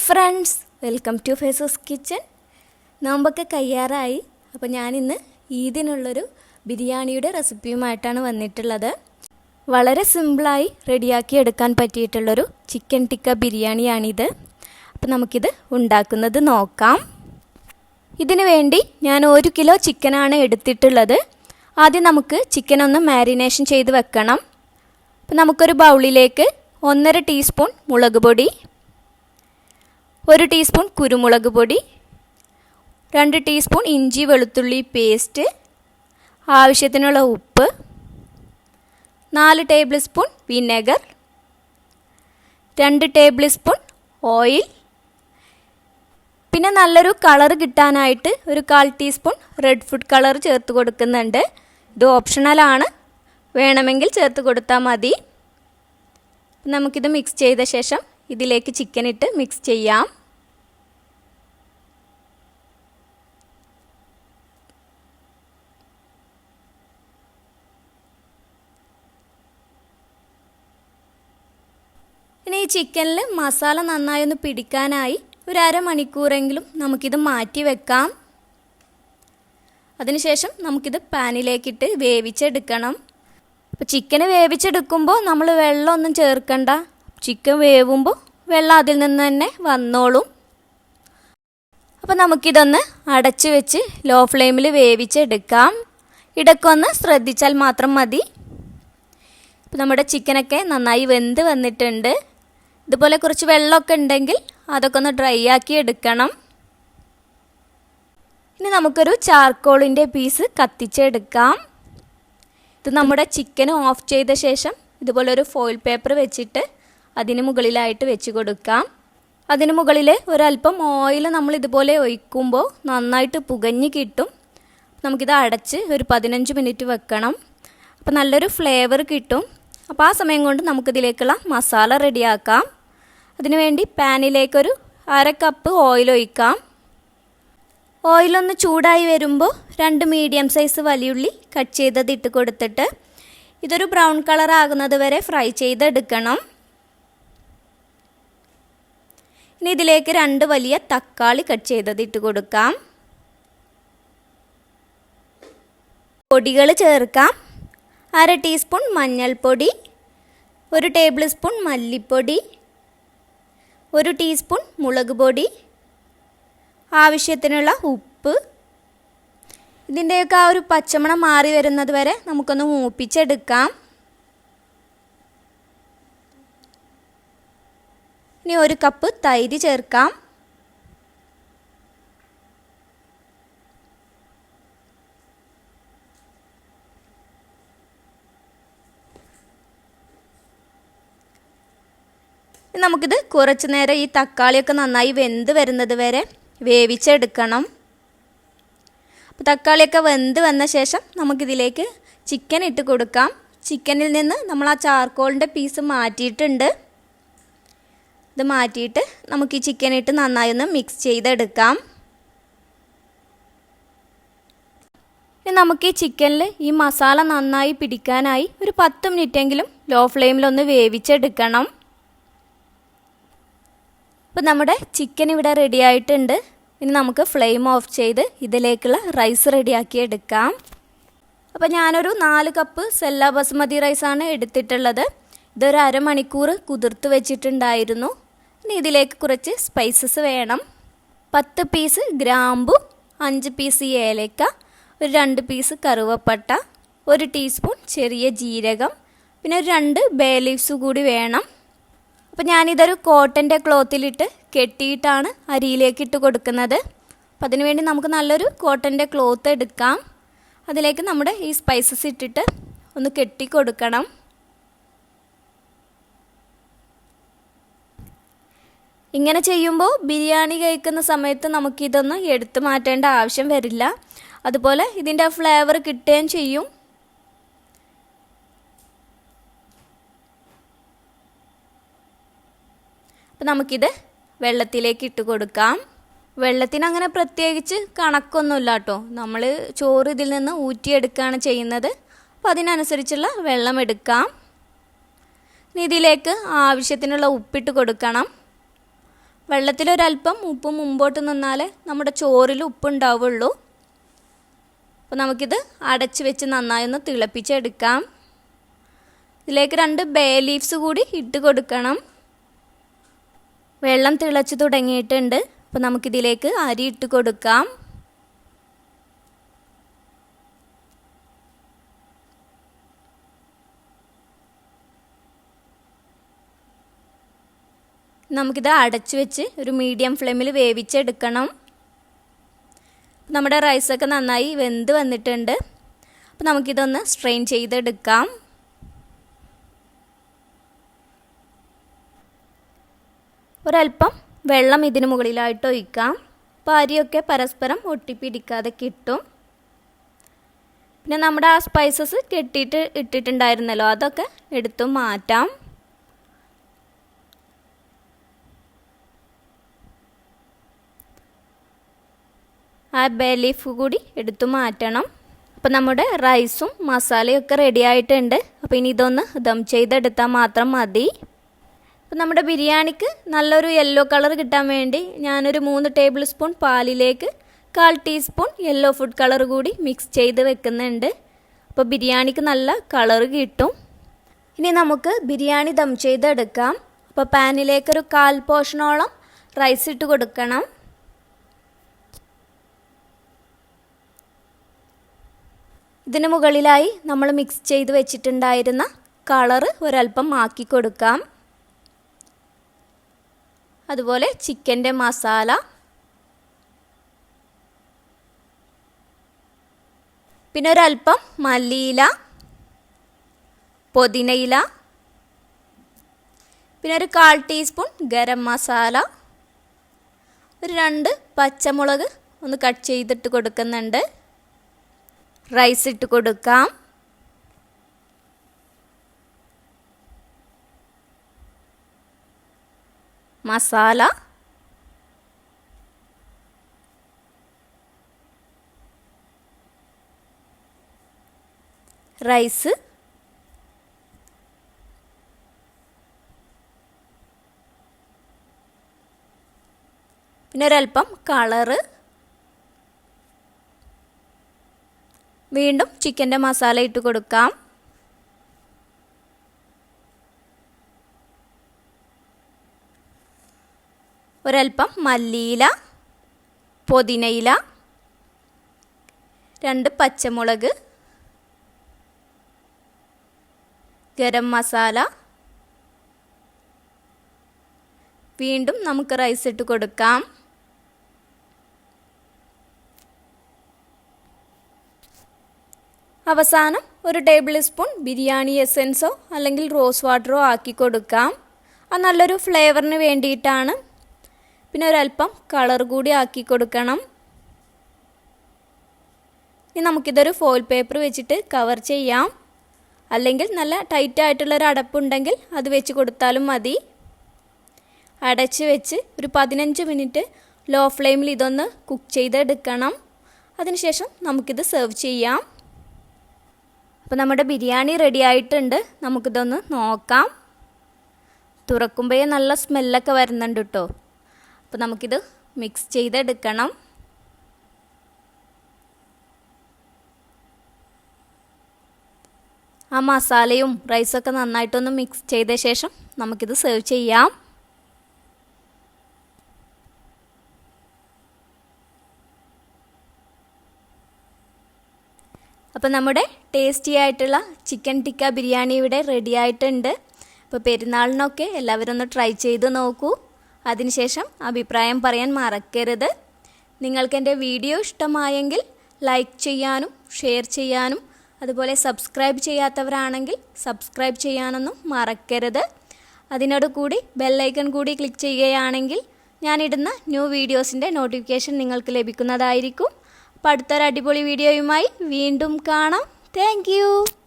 Friends, welcome to fezuskitchen. നോമ്പൊക്കെ കഴിയാറായി. അപ്പോൾ ഞാനിന്ന് ഈദിനുള്ളൊരു ബിരിയാണിയുടെ റെസിപ്പിയുമായിട്ടാണ് വന്നിട്ടുള്ളത്. വളരെ സിമ്പിളായി റെഡിയാക്കി എടുക്കാൻ പറ്റിയിട്ടുള്ളൊരു ചിക്കൻ ടിക്ക ബിരിയാണിയാണിത്. അപ്പോൾ നമുക്കിത് ഉണ്ടാക്കുന്നത് നോക്കാം. ഇതിനു വേണ്ടി ഞാൻ 1 കിലോ ചിക്കനാണ് എടുത്തിട്ടുള്ളത്. ആദ്യം നമുക്ക് ചിക്കൻ ഒന്ന് മാരിനേഷൻ ചെയ്ത് വെക്കണം. അപ്പോൾ നമുക്കൊരു ബൗളിലേക്ക് 1.5 ടീസ്പൂൺ മുളക് പൊടി, 1 ടീസ്പൂൺ കുരുമുളക് പൊടി, 2 ടീസ്പൂൺ ഇഞ്ചി വെളുത്തുള്ളി പേസ്റ്റ്, ആവശ്യത്തിനുള്ള ഉപ്പ്, 4 table spoon vinegar, 2 table spoon oil, പിന്നെ നല്ലൊരു കളർ കിട്ടാനായിട്ട് ഒരു 1/4 ടീസ്പൂൺ റെഡ് ഫുഡ് കളർ ചേർത്ത് കൊടുക്കുന്നുണ്ട്. ഇത് ഓപ്ഷണലാണ്, വേണമെങ്കിൽ ചേർത്ത് കൊടുത്താൽ മതി. നമുക്കിത് മിക്സ് ചെയ്ത ശേഷം ഇതിലേക്ക് ചിക്കൻ ഇട്ട് മിക്സ് ചെയ്യാം. ഇനി ഈ ചിക്കനിൽ മസാല നന്നായി ഒന്ന് പിടിക്കാനായി ഒരു അരമണിക്കൂറെങ്കിലും നമുക്കിത് മാറ്റി വെക്കാം. അതിനുശേഷം നമുക്കിത് പാനിലേക്കിട്ട് വേവിച്ചെടുക്കണം. അപ്പോൾ ചിക്കന് വേവിച്ചെടുക്കുമ്പോൾ നമ്മൾ വെള്ളമൊന്നും ചേർക്കണ്ട. ചിക്കൻ വേവുമ്പോൾ വെള്ളം അതിൽ നിന്ന് തന്നെ വന്നോളും. അപ്പോൾ നമുക്കിതൊന്ന് അടച്ചു വെച്ച് ലോ ഫ്ലെയിമിൽ വേവിച്ചെടുക്കാം. ഇടയ്ക്കൊന്ന് ശ്രദ്ധിച്ചാൽ മാത്രം മതി. അപ്പോൾ നമ്മുടെ ചിക്കനൊക്കെ നന്നായി വെന്ത് വന്നിട്ടുണ്ട്. ഇതുപോലെ കുറച്ച് വെള്ളമൊക്കെ ഉണ്ടെങ്കിൽ അതൊക്കെ ഒന്ന് ഡ്രൈ ആക്കി എടുക്കണം. ഇനി നമുക്കൊരു ചാർക്കോളിൻ്റെ പീസ് കത്തിച്ചെടുക്കാം. ഇത് നമ്മുടെ ചിക്കൻ ഓഫ് ചെയ്ത ശേഷം ഇതുപോലെ ഒരു ഫോയിൽ പേപ്പർ വെച്ചിട്ട് അതിന് മുകളിലായിട്ട് വെച്ച് കൊടുക്കാം. അതിന് മുകളിൽ ഒരല്പം ഓയിൽ നമ്മൾ ഇതുപോലെ ഒഴിക്കുമ്പോൾ നന്നായിട്ട് പുകഞ്ഞ് കിട്ടും. നമുക്കിത് അടച്ച് ഒരു 15 മിനിറ്റ് വെക്കണം. അപ്പോൾ നല്ലൊരു ഫ്ലേവർ കിട്ടും. അപ്പോൾ ആ സമയം കൊണ്ട് നമുക്കിതിലേക്കുള്ള മസാല റെഡിയാക്കാം. അതിനുവേണ്ടി പാനിലേക്കൊരു 1/2 കപ്പ് ഓയിൽ ഒഴിക്കാം. ഓയിലൊന്ന് ചൂടായി വരുമ്പോൾ 2 മീഡിയം സൈസ് വലിയുള്ളി കട്ട് ചെയ്തത് ഇട്ട് കൊടുത്തിട്ട് ഇതൊരു ബ്രൗൺ കളർ ആകുന്നത് വരെ ഫ്രൈ ചെയ്തെടുക്കണം. ഇനി ഇതിലേക്ക് 2 വലിയ തക്കാളി കട്ട് ചെയ്തത് ഇട്ട് കൊടുക്കാം. പൊടികൾ ചേർക്കാം. 1/2 ടീസ്പൂൺ മഞ്ഞൾപ്പൊടി, 1 ടേബിൾ സ്പൂൺ മല്ലിപ്പൊടി, 1 ടീസ്പൂൺ മുളക് പൊടി, ആവശ്യത്തിനുള്ള ഉപ്പ്. ഇതിൻ്റെയൊക്കെ ആ ഒരു പച്ചമണം മാറി വരുന്നത് വരെ നമുക്കൊന്ന് മൂപ്പിച്ചെടുക്കാം. ഇനി 1 കപ്പ് തൈര് ചേർക്കാം. നമുക്കിത് കുറച്ച് നേരം ഈ തക്കാളിയൊക്കെ നന്നായി വെന്ത് വരുന്നത് വരെ വേവിച്ചെടുക്കണം. അപ്പോൾ തക്കാളിയൊക്കെ വെന്ത് വന്ന ശേഷം നമുക്കിതിലേക്ക് ചിക്കൻ ഇട്ട് കൊടുക്കാം. ചിക്കനിൽ നിന്ന് നമ്മൾ ആ ചാർക്കോളിൻ്റെ പീസ് മാറ്റിയിട്ടുണ്ട്. ഇത് മാറ്റിയിട്ട് നമുക്ക് ഈ ചിക്കൻ ഇട്ട് നന്നായി ഒന്ന് മിക്സ് ചെയ്തെടുക്കാം. ഇനി നമുക്ക് ഈ ചിക്കനിൽ ഈ മസാല നന്നായി പിടിക്കാനായി ഒരു 10 മിനിറ്റെങ്കിലും ലോ ഫ്ലെയിമിലൊന്ന് വേവിച്ചെടുക്കണം. അപ്പോൾ നമ്മുടെ ചിക്കൻ ഇവിടെ റെഡി ആയിട്ടുണ്ട്. ഇനി നമുക്ക് ഫ്ലെയിം ഓഫ് ചെയ്ത് ഇതിലേക്കുള്ള റൈസ് റെഡിയാക്കി എടുക്കാം. അപ്പോൾ ഞാനൊരു 4 കപ്പ് സെല്ല ബസ്മതി റൈസാണ് എടുത്തിട്ടുള്ളത്. ഇതൊരു അരമണിക്കൂർ കുതിർത്ത് വെച്ചിട്ടുണ്ടായിരുന്നു. ഇനി ഇതിലേക്ക് കുറച്ച് സ്പൈസസ് വേണം. 10 പീസ് ഗ്രാമ്പു, 5 പീസ് ഏലക്ക, ഒരു 2 പീസ് കറുവപ്പട്ട, 1 ടീസ്പൂൺ ചെറിയ ജീരകം, പിന്നെ ഒരു 2 ബേ ലീവ്സ് കൂടി വേണം. അപ്പോൾ ഞാനിതൊരു കോട്ടൻ്റെ ക്ലോത്തിലിട്ട് കെട്ടിയിട്ടാണ് അരിയിലേക്ക് ഇട്ട് കൊടുക്കുന്നത്. അപ്പോൾ അതിനുവേണ്ടി നമുക്ക് നല്ലൊരു കോട്ടൻ്റെ ക്ലോത്ത് എടുക്കാം. അതിലേക്ക് നമ്മുടെ ഈ സ്പൈസസ് ഇട്ടിട്ട് ഒന്ന് കെട്ടി കൊടുക്കണം. ഇങ്ങനെ ചെയ്യുമ്പോൾ ബിരിയാണി കഴിക്കുന്ന സമയത്ത് നമുക്കിതൊന്ന് എടുത്തു മാറ്റേണ്ട ആവശ്യം വരില്ല. അതുപോലെ ഇതിൻ്റെ ഫ്ലേവർ കിട്ടുകയും ചെയ്യും. അപ്പോൾ നമുക്കിത് വെള്ളത്തിലേക്ക് ഇട്ട് കൊടുക്കാം. വെള്ളത്തിന് അങ്ങനെ പ്രത്യേകിച്ച് കണക്കൊന്നുമില്ല കേട്ടോ. നമ്മൾ ചോറ് ഇതിൽ നിന്ന് ഊറ്റിയെടുക്കുകയാണ് ചെയ്യുന്നത്. അപ്പോൾ അതിനനുസരിച്ചുള്ള വെള്ളം എടുക്കാം. ഇനി ഇതിലേക്ക് ആവശ്യത്തിനുള്ള ഉപ്പിട്ട് കൊടുക്കണം. വെള്ളത്തിലൊരല്പം ഉപ്പ് മുമ്പോട്ട് നിന്നാലേ നമ്മുടെ ചോറിൽ ഉപ്പുണ്ടാവുള്ളൂ. അപ്പോൾ നമുക്കിത് അടച്ച് വെച്ച് നന്നായി ഒന്ന് തിളപ്പിച്ചെടുക്കാം. ഇതിലേക്ക് 2 ബേ ലീവ്സ് കൂടി ഇട്ട് കൊടുക്കണം. വെള്ളം തിളച്ച് തുടങ്ങിയിട്ടുണ്ട്. അപ്പോൾ നമുക്കിതിലേക്ക് അരി ഇട്ട് കൊടുക്കാം. നമുക്കിത് അടച്ച് വെച്ച് ഒരു മീഡിയം ഫ്ലെയിമിൽ വേവിച്ചെടുക്കണം. നമ്മുടെ റൈസൊക്കെ നന്നായി വെന്ത് വന്നിട്ടുണ്ട്. അപ്പോൾ നമുക്കിതൊന്ന് സ്ട്രെയിൻ ചെയ്തെടുക്കാം. ഒരല്പം വെള്ളം ഇതിന് മുകളിലായിട്ട് ഒഴിക്കാം. അപ്പോൾ അരിയൊക്കെ പരസ്പരം ഒട്ടിപ്പിടിക്കാതെ കിട്ടും. പിന്നെ നമ്മുടെ ആ സ്പൈസസ് കെട്ടിയിട്ട് ഇട്ടിട്ടുണ്ടായിരുന്നല്ലോ, അതൊക്കെ എടുത്തു മാറ്റാം. ആ ബേ ലീഫ് കൂടി എടുത്തു മാറ്റണം. അപ്പോൾ നമ്മുടെ റൈസും മസാലയൊക്കെ റെഡി ആയിട്ടുണ്ട്. അപ്പോൾ ഇനി ഇതൊന്ന് ദം ചെയ്തെടുത്താൽ മാത്രം മതി. അപ്പോൾ നമ്മുടെ ബിരിയാണിക്ക് നല്ലൊരു യെല്ലോ കളർ കിട്ടാൻ വേണ്ടി ഞാനൊരു 3 ടേബിൾ സ്പൂൺ പാലിലേക്ക് 1/4 ടീസ്പൂൺ യെല്ലോ ഫുഡ് കളർ കൂടി മിക്സ് ചെയ്ത് വെക്കുന്നുണ്ട്. അപ്പോൾ ബിരിയാണിക്ക് നല്ല കളർ കിട്ടും. ഇനി നമുക്ക് ബിരിയാണി ദം ചെയ്തെടുക്കാം. അപ്പോൾ പാനിലേക്കൊരു 1/4 പോർഷനോളം റൈസ് ഇട്ട് കൊടുക്കണം. ഇതിന് മുകളിലായി നമ്മൾ മിക്സ് ചെയ്ത് വെച്ചിട്ടുണ്ടായിരുന്ന കളറ് ഒരല്പം ആക്കി കൊടുക്കാം. അതുപോലെ ചിക്കൻ്റെ മസാല, പിന്നെ ഒരല്പം മല്ലിയില, പുതിനയില, പിന്നെ ഒരു 1/4 ടീസ്പൂൺ ഗരം മസാല, ഒരു 2 പച്ചമുളക് ഒന്ന് കട്ട് ചെയ്തിട്ട് കൊടുക്കുന്നുണ്ട്. റൈസ് ഇട്ട് കൊടുക്കാം. മസാല, റൈസ്, പിന്നെ ഒരല്പം കളറ്, വീണ്ടും ചിക്കൻ്റെ മസാല ഇട്ട് കൊടുക്കാം. ഒരല്പം മല്ലിയില, പുതിനയില, 2 പച്ചമുളക്, ഗരം മസാല, വീണ്ടും നമുക്ക് റൈസ് ഇട്ട് കൊടുക്കാം. അവസാനം ഒരു ടേബിൾ സ്പൂൺ ബിരിയാണി എസൻസോ അല്ലെങ്കിൽ റോസ് വാട്ടറോ ആക്കി കൊടുക്കാം. അത് നല്ലൊരു ഫ്ലേവറിന് വേണ്ടിയിട്ടാണ്. പിന്നെ ഒരല്പം കളർ കൂടി ആക്കി കൊടുക്കണം. ഇനി നമുക്കിതൊരു ഫോയിൽ പേപ്പർ വെച്ചിട്ട് കവർ ചെയ്യാം. അല്ലെങ്കിൽ നല്ല ടൈറ്റായിട്ടുള്ളൊരു അടപ്പുണ്ടെങ്കിൽ അത് വെച്ച് കൊടുത്താലും മതി. അടച്ച് വെച്ച് ഒരു 15 മിനിറ്റ് ലോ ഫ്ലെയിമിൽ ഇതൊന്ന് കുക്ക് ചെയ്തെടുക്കണം. അതിനുശേഷം നമുക്കിത് സെർവ് ചെയ്യാം. അപ്പോൾ നമ്മുടെ ബിരിയാണി റെഡി ആയിട്ടുണ്ട്. നമുക്കിതൊന്ന് നോക്കാം. തുറക്കുമ്പോഴേ നല്ല സ്മെല്ലൊക്കെ വരുന്നുണ്ട് കേട്ടോ. അപ്പോൾ നമുക്കിത് മിക്സ് ചെയ്തെടുക്കണം. ആ മസാലയും റൈസൊക്കെ നന്നായിട്ടൊന്ന് മിക്സ് ചെയ്ത ശേഷം നമുക്കിത് സെർവ് ചെയ്യാം. അപ്പോൾ നമ്മുടെ ടേസ്റ്റി ആയിട്ടുള്ള ചിക്കൻ ടിക്ക ബിരിയാണി ഇവിടെ റെഡി ആയിട്ടുണ്ട്. അപ്പോൾ പെരുന്നാളിനൊക്കെ എല്ലാവരും ഒന്ന് ട്രൈ ചെയ്ത് നോക്കൂ. അതിനുശേഷം അഭിപ്രായം പറയാൻ മറക്കരുത്. നിങ്ങൾക്ക് എൻ്റെ വീഡിയോ ഇഷ്ടമായെങ്കിൽ ലൈക്ക് ചെയ്യാനും ഷെയർ ചെയ്യാനും അതുപോലെ സബ്സ്ക്രൈബ് ചെയ്യാത്തവരാണെങ്കിൽ സബ്സ്ക്രൈബ് ചെയ്യാനൊന്നും മറക്കരുത്. അതിനോട് കൂടി ബെല്ലൈക്കൺ കൂടി ക്ലിക്ക് ചെയ്യുകയാണെങ്കിൽ ഞാനിടുന്ന ന്യൂ വീഡിയോസിൻ്റെ നോട്ടിഫിക്കേഷൻ നിങ്ങൾക്ക് ലഭിക്കുന്നതായിരിക്കും. അപ്പോൾ അടുത്തൊരു അടിപൊളി വീഡിയോയുമായി വീണ്ടും കാണാം. താങ്ക്